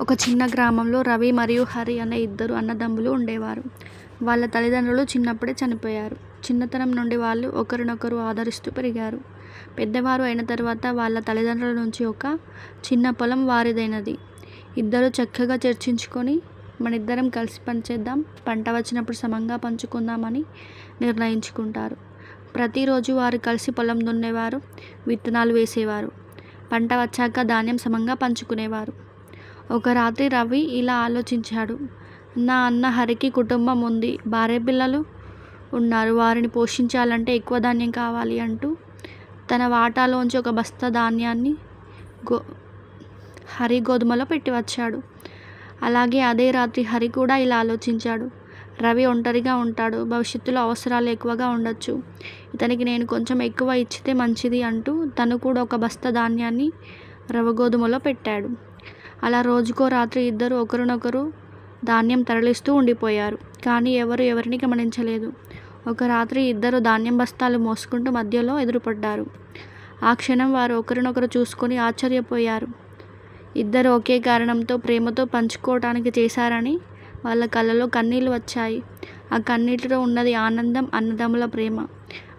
ఒక చిన్న గ్రామంలో రవి మరియు హరి అనే ఇద్దరు అన్నదమ్ములు ఉండేవారు. వాళ్ళ తల్లిదండ్రులు చిన్నప్పుడే చనిపోయారు. చిన్నతనం నుండి వాళ్ళు ఒకరినొకరు ఆదరిస్తూ పెరిగారు. పెద్దవారు అయిన తర్వాత వాళ్ళ తల్లిదండ్రుల నుంచి ఒక చిన్న పొలం వారిదైనది. ఇద్దరు చక్కగా చర్చించుకొని మనిద్దరం కలిసి పనిచేద్దాం, పంట వచ్చినప్పుడు సమంగా పంచుకుందామని నిర్ణయించుకుంటారు. ప్రతిరోజు వారు కలిసి పొలం దున్నేవారు, విత్తనాలు వేసేవారు. పంట వచ్చాక ధాన్యం సమంగా పంచుకునేవారు. ఒక రాత్రి రవి ఇలా ఆలోచించాడు. నా అన్న హరికి కుటుంబం ఉంది, భార్య పిల్లలు ఉన్నారు, వారిని పోషించాలంటే ఎక్కువ ధాన్యం కావాలి అంటూ తన వాటాలోంచి ఒక బస్తా ధాన్యాన్ని హరి గోధుమలో పెట్టి వచ్చాడు. అలాగే అదే రాత్రి హరి కూడా ఇలా ఆలోచించాడు. రవి ఒంటరిగా ఉంటాడు, భవిష్యత్తులో అవసరాలు ఎక్కువగా ఉండొచ్చు, ఇతనికి నేను కొంచెం ఎక్కువ ఇచ్చితే మంచిది అంటూ తను కూడా ఒక బస్తా ధాన్యాన్ని రవ గోధుమలో పెట్టాడు. అలా రోజుకో రాత్రి ఇద్దరు ఒకరినొకరు ధాన్యం తరలిస్తూ ఉండిపోయారు. కానీ ఎవరు ఎవరిని గమనించలేదు. ఒక రాత్రి ఇద్దరు ధాన్యం బస్తాలు మోసుకుంటూ మధ్యలో ఎదురుపడ్డారు. ఆ క్షణం వారు ఒకరినొకరు చూసుకొని ఆశ్చర్యపోయారు. ఇద్దరు ఒకే కారణంతో ప్రేమతో పంచుకోవటానికి చేశారని వాళ్ళ కళ్ళలో కన్నీళ్లు వచ్చాయి. ఆ కన్నీటిలో ఉన్నది ఆనందం, అన్నదమ్ముల ప్రేమ.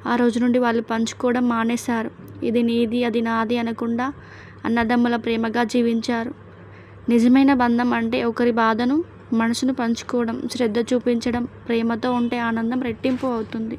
ఆ రోజు నుండి వాళ్ళు పంచుకోవడం మానేశారు. ఇది నీది, అది నాది అనకుండా అన్నదమ్ముల ప్రేమగా జీవించారు. నిజమైన బంధం అంటే ఒకరి బాధను, మనసును పంచుకోవడం, శ్రద్ధ చూపించడం. ప్రేమతో ఉంటే ఆనందం రెట్టింపు అవుతుంది.